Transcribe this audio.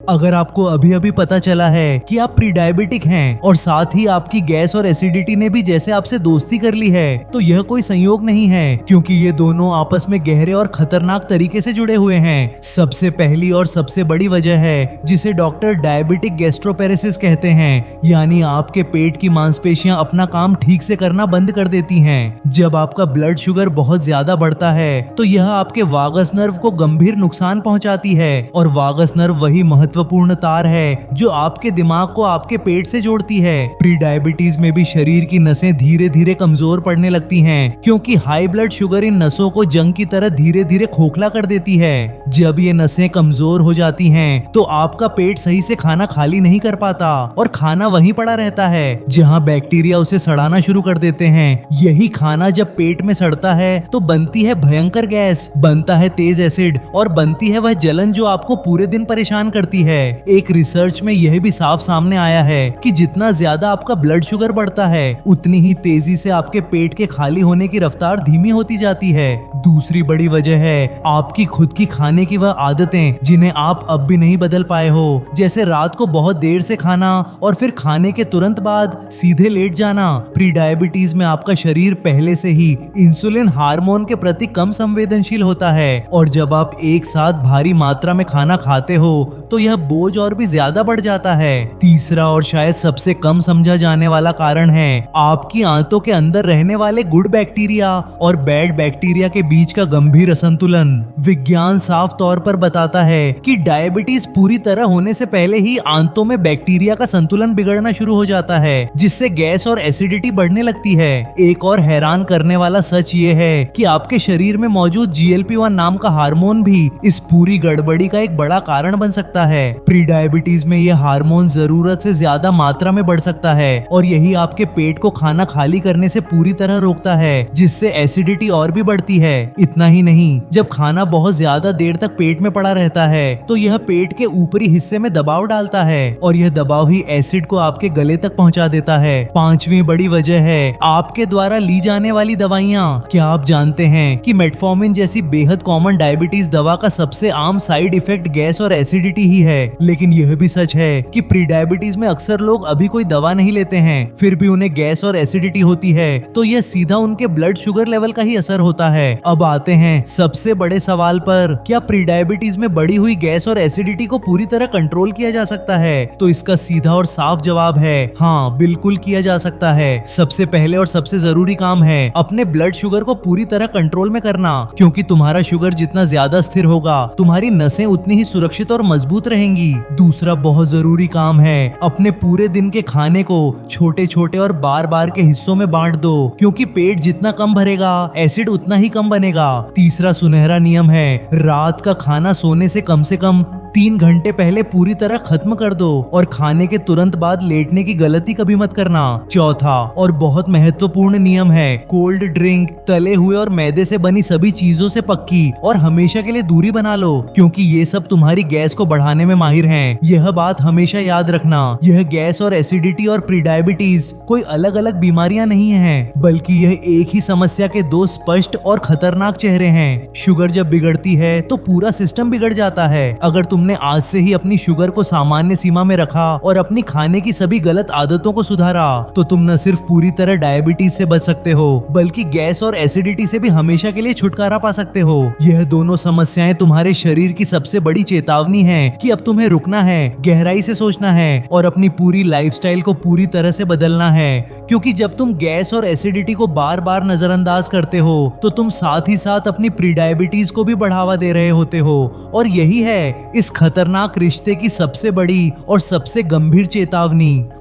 अगर आपको अभी अभी पता चला है कि आप प्री डायबिटिक हैं और साथ ही आपकी गैस और एसिडिटी ने भी जैसे आपसे दोस्ती कर ली है, तो यह कोई संयोग नहीं है, क्योंकि ये दोनों आपस में गहरे और खतरनाक तरीके से जुड़े हुए हैं। सबसे पहली और सबसे बड़ी वजह है जिसे डॉक्टर डायबिटिक गैस्ट्रोपेरेसिस कहते हैं, यानी आपके पेट की मांसपेशियां अपना काम ठीक से करना बंद कर देती हैं। जब आपका ब्लड शुगर बहुत ज्यादा बढ़ता है तो यह आपके वागस नर्व को गंभीर नुकसान पहुंचाती है, और वागस नर्व वही महत्वपूर्ण तार है जो आपके दिमाग को आपके पेट से जोड़ती है। प्री डायबिटीज में भी शरीर की नसें धीरे धीरे कमजोर पड़ने लगती हैं, क्योंकि हाई ब्लड शुगर इन नसों को जंग की तरह धीरे धीरे खोखला कर देती है। जब ये नसें कमजोर हो जाती हैं, तो आपका पेट सही से खाना खाली नहीं कर पाता और खाना वहीं पड़ा रहता है जहां बैक्टीरिया उसे सड़ाना शुरू कर देते हैं। यही खाना जब पेट में सड़ता है तो बनती है भयंकर गैस, बनता है तेज एसिड और बनती है वह जलन जो आपको पूरे दिन परेशान करती है। एक रिसर्च में यह भी साफ सामने आया है कि जितना ज्यादा आपका ब्लड शुगर बढ़ता है, उतनी ही तेजी से आपके पेट के खाली होने की रफ्तार धीमी होती जाती है। दूसरी बड़ी वजह है आपकी खुद की खाने की वह आदतें जिन्हें आप अब भी नहीं बदल पाए हो, जैसे रात को बहुत देर से खाना और फिर खाने के तुरंत बाद सीधे लेट जाना। प्री डायबिटीज में आपका शरीर पहले से ही इंसुलिन हार्मोन के प्रति कम संवेदनशील होता है, और जब आप एक साथ भारी मात्रा में खाना खाते हो तो यह बोझ और भी ज्यादा बढ़ जाता है। तीसरा और शायद सबसे कम समझा जाने वाला कारण है आपकी आंतों के अंदर रहने वाले गुड बैक्टीरिया और बैड बैक्टीरिया के बीच का गंभीर असंतुलन। विज्ञान साफ तौर पर बताता है कि डायबिटीज पूरी तरह होने से पहले ही आंतों में बैक्टीरिया का संतुलन बिगड़ना शुरू हो जाता है, जिससे गैस और एसिडिटी बढ़ने लगती है। एक और हैरान करने वाला सच ये है कि आपके शरीर में मौजूद GLP-1 नाम का हार्मोन भी इस पूरी गड़बड़ी का एक बड़ा कारण बन सकता है। प्री डायबिटीज में यह हार्मोन जरूरत से ज्यादा मात्रा में बढ़ सकता है, और यही आपके पेट को खाना खाली करने से पूरी तरह रोकता है, जिससे एसिडिटी और भी बढ़ती है। इतना ही नहीं, जब खाना बहुत ज्यादा देर तक पेट में पड़ा रहता है तो यह पेट के ऊपरी हिस्से में दबाव डालता है, और यह दबाव ही एसिड को आपके गले तक पहुंचा देता है। पांचवी बड़ी वजह है आपके द्वारा ली जाने वाली दवाइयाँ। क्या आप जानते हैं कि मेटफॉर्मिन जैसी बेहद कॉमन डायबिटीज दवा का सबसे आम साइड इफेक्ट गैस और एसिडिटी ही है। लेकिन यह भी सच है कि प्री डायबिटीज में अक्सर लोग अभी कोई दवा नहीं लेते हैं, फिर भी उन्हें गैस और एसिडिटी होती है, तो यह सीधा उनके ब्लड शुगर लेवल का ही असर होता है। अब आते हैं सबसे बड़े सवाल पर, क्या प्री डायबिटीज में बढ़ी हुई गैस और एसिडिटी को पूरी तरह कंट्रोल किया जा सकता है? तो इसका सीधा और साफ जवाब है हाँ, बिल्कुल किया जा सकता है। सबसे पहले और सबसे जरूरी काम है अपने ब्लड शुगर को पूरी तरह कंट्रोल में करना, क्योंकि तुम्हारा शुगर जितना ज्यादा स्थिर होगा, तुम्हारी नसें उतनी ही सुरक्षित और मजबूत रहेंगी। दूसरा बहुत जरूरी काम है अपने पूरे दिन के खाने को छोटे छोटे और बार बार के हिस्सों में बांट दो, क्योंकि पेट जितना कम भरेगा, एसिड उतना ही कम बनेगा। तीसरा सुनहरा नियम है रात का खाना सोने से कम 3 घंटे पहले पूरी तरह खत्म कर दो, और खाने के तुरंत बाद लेटने की गलती कभी मत करना। चौथा और बहुत महत्वपूर्ण नियम है कोल्ड ड्रिंक, तले हुए और मैदे से बनी सभी चीजों से पक्की और हमेशा के लिए दूरी बना लो, क्योंकि ये सब तुम्हारी गैस को बढ़ाने में माहिर हैं। यह बात हमेशा याद रखना, यह गैस और एसिडिटी और प्री डायबिटीज कोई अलग अलग बीमारियां नहीं हैं, बल्कि यह एक ही समस्या के दो स्पष्ट और खतरनाक चेहरे हैं। शुगर जब बिगड़ती है तो पूरा सिस्टम बिगड़ जाता है। अगर तुमने आज से ही अपनी शुगर को सामान्य सीमा में रखा और अपनी खाने की सभी गलत आदतों को सुधारा, तो तुम न सिर्फ पूरी तरह डायबिटीज से बच सकते हो, बल्कि गैस और एसिडिटी से भी हमेशा के लिए छुटकारा पा सकते हो। यह दोनों समस्याएं तुम्हारे शरीर की सबसे बड़ी चेतावनी है कि अब तुम्हें रुकना है, गहराई से सोचना है और अपनी पूरी लाइफस्टाइल को पूरी तरह से बदलना है, क्योंकि जब तुम गैस और एसिडिटी को बार बार नजरअंदाज करते हो तो तुम साथ ही साथ अपनी प्री डायबिटीज को भी बढ़ावा दे रहे होते हो, और यही है इस खतरनाक रिश्ते की सबसे बड़ी और सबसे गंभीर चेतावनी।